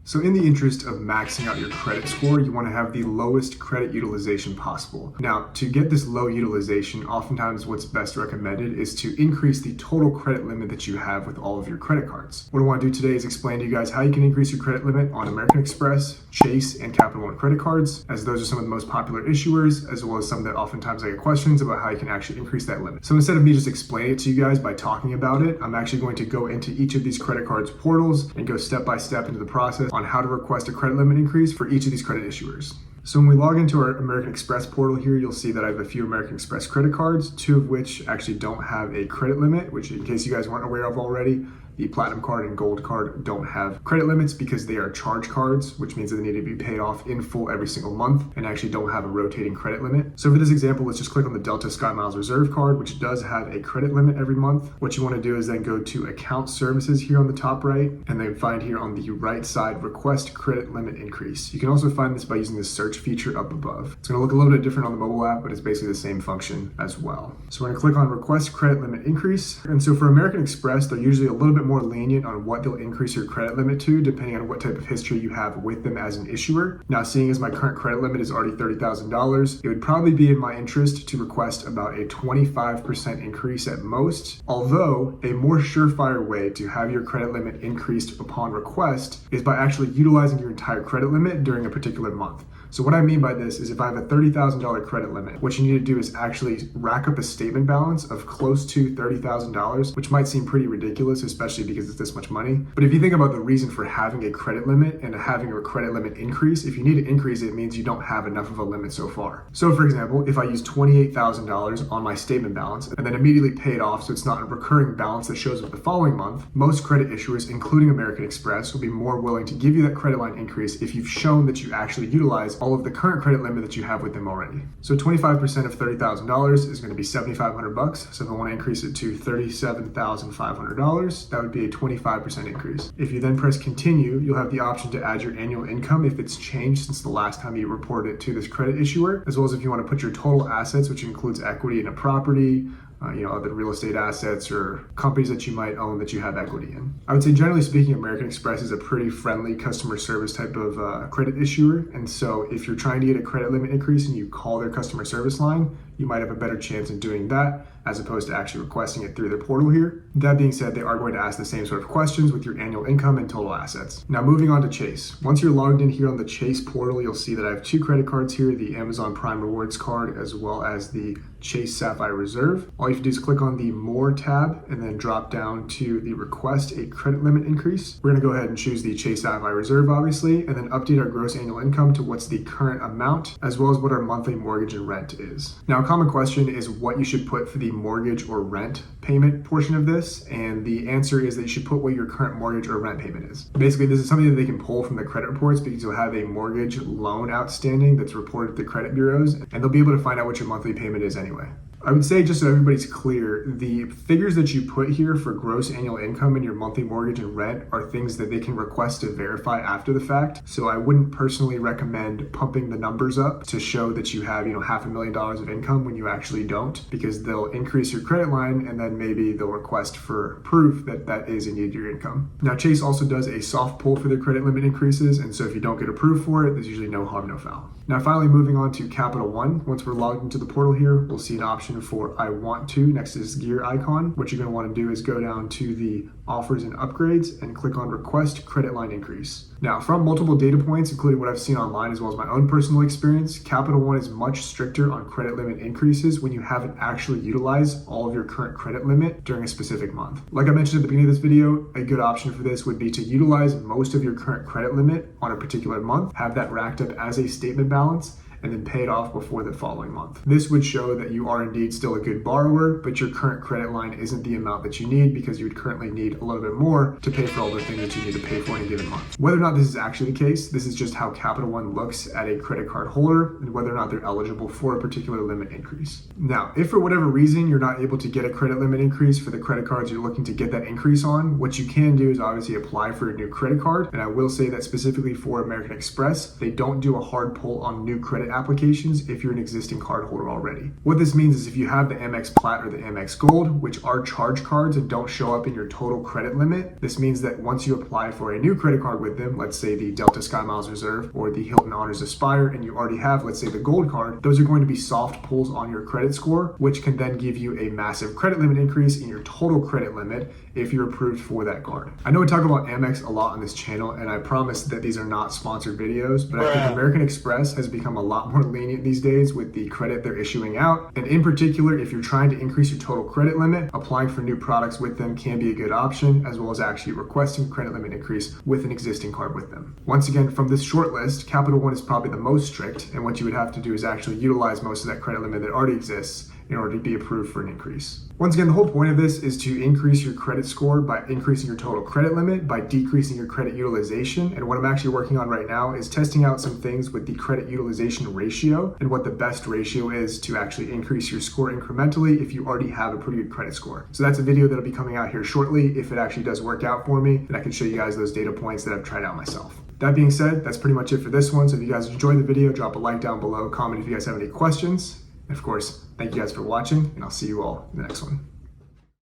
So in the interest of maxing out your credit score, you want to have the lowest credit utilization possible. Now, to get this low utilization, oftentimes what's best recommended is to increase the total credit limit that you have with all of your credit cards. What I want to do today is explain to you guys how you can increase your credit limit on American Express, Chase, and Capital One credit cards, as those are some of the most popular issuers, as well as some that oftentimes I get questions about how you can actually increase that limit. So instead of me just explaining it to you guys by talking about it, I'm actually going to go into each of these credit cards portals and go step by step into the process on how to request a credit limit increase for each of these credit issuers. So when we log into our American Express portal here, you'll see that I have a few American Express credit cards, two of which actually don't have a credit limit, which in case you guys weren't aware of already, the Platinum card and Gold card don't have credit limits because they are charge cards, which means that they need to be paid off in full every single month and actually don't have a rotating credit limit. So for this example, let's just click on the Delta Sky Miles Reserve card, which does have a credit limit every month. What you want to do is then go to Account Services here on the top right, and then find here on the right side, Request Credit Limit Increase. You can also find this by using the search feature up above. It's going to look a little bit different on the mobile app, but it's basically the same function as well. So we're going to click on Request Credit Limit Increase. And so for American Express, they're usually a little bit more lenient on what they'll increase your credit limit to, depending on what type of history you have with them as an issuer. Now, seeing as my current credit limit is already $30,000, it would probably be in my interest to request about a 25% increase at most. Although, a more surefire way to have your credit limit increased upon request is by actually utilizing your entire credit limit during a particular month. So what I mean by this is if I have a $30,000 credit limit, what you need to do is actually rack up a statement balance of close to $30,000, which might seem pretty ridiculous, especially because it's this much money. But if you think about the reason for having a credit limit and having a credit limit increase, if you need to increase it, it means you don't have enough of a limit so far. So for example, if I use $28,000 on my statement balance and then immediately pay it off so it's not a recurring balance that shows up the following month, most credit issuers, including American Express, will be more willing to give you that credit line increase if you've shown that you actually utilize all of the current credit limit that you have with them already. So 25% of $30,000 is going to be $7,500. So if I want to increase it to $37,500, that would be a 25% increase. If you then press continue, you'll have the option to add your annual income if it's changed since the last time you reported it to this credit issuer, as well as if you want to put your total assets, which includes equity in a property, other real estate assets or companies that you might own that you have equity in. I would say generally speaking, American Express is a pretty friendly customer service type of credit issuer. And so if you're trying to get a credit limit increase and you call their customer service line, you might have a better chance in doing that as opposed to actually requesting it through their portal here. That being said, they are going to ask the same sort of questions with your annual income and total assets. Now moving on to Chase. Once you're logged in here on the Chase portal, you'll see that I have two credit cards here, the Amazon Prime Rewards card as well as the Chase Sapphire Reserve. All you have to do is click on the More tab and then drop down to the Request a Credit Limit Increase. We're going to go ahead and choose the Chase Sapphire Reserve, obviously, and then update our gross annual income to what's the current amount, as well as what our monthly mortgage and rent is. Now, a common question is what you should put for the mortgage or rent payment portion of this, and the answer is that you should put what your current mortgage or rent payment is. Basically, this is something that they can pull from the credit reports because you'll have a mortgage loan outstanding that's reported to the credit bureaus, and they'll be able to find out what your monthly payment is anyway. I would say, just so everybody's clear, the figures that you put here for gross annual income and your monthly mortgage and rent are things that they can request to verify after the fact. So I wouldn't personally recommend pumping the numbers up to show that you have, $500,000 of income when you actually don't, because they'll increase your credit line and then maybe they'll request for proof that that is indeed your income. Now, Chase also does a soft pull for their credit limit increases, and so if you don't get approved for it, there's usually no harm, no foul. Now, finally, moving on to Capital One. Once we're logged into the portal here, we'll see an option for I want to next to this gear icon. What you're going to want to do is go down to the offers and upgrades and click on Request Credit Line Increase. Now, from multiple data points, including what I've seen online as well as my own personal experience, Capital One is much stricter on credit limit increases when you haven't actually utilized all of your current credit limit during a specific month. Like I mentioned at the beginning of this video, a good option for this would be to utilize most of your current credit limit on a particular month, have that racked up as a statement balance, and then pay it off before the following month. This would show that you are indeed still a good borrower, but your current credit line isn't the amount that you need because you would currently need a little bit more to pay for all the things that you need to pay for in a given month. Whether or not this is actually the case, this is just how Capital One looks at a credit card holder and whether or not they're eligible for a particular limit increase. Now, if for whatever reason you're not able to get a credit limit increase for the credit cards you're looking to get that increase on, what you can do is obviously apply for a new credit card. And I will say that specifically for American Express, they don't do a hard pull on new credit credit applications if you're an existing cardholder already. What this means is if you have the AMEX Platinum or the AMEX Gold, which are charge cards and don't show up in your total credit limit, this means that once you apply for a new credit card with them, let's say the Delta Sky Miles Reserve or the Hilton Honors Aspire, and you already have, let's say, the Gold card, those are going to be soft pulls on your credit score, which can then give you a massive credit limit increase in your total credit limit if you're approved for that card. I know we talk about Amex a lot on this channel, and I promise that these are not sponsored videos, but I think American Express has become a lot more lenient these days with the credit they're issuing out. And in particular, if you're trying to increase your total credit limit, applying for new products with them can be a good option, as well as actually requesting credit limit increase with an existing card with them. Once again, from this short list, Capital One is probably the most strict, and what you would have to do is actually utilize most of that credit limit that already exists in order to be approved for an increase. Once again, the whole point of this is to increase your credit score by increasing your total credit limit, by decreasing your credit utilization. And what I'm actually working on right now is testing out some things with the credit utilization ratio and what the best ratio is to actually increase your score incrementally if you already have a pretty good credit score. So that's a video that'll be coming out here shortly. If it actually does work out for me, then I can show you guys those data points that I've tried out myself. That being said, that's pretty much it for this one. So if you guys enjoyed the video, drop a like down below, comment if you guys have any questions. And of course, thank you guys for watching, and I'll see you all in the next one.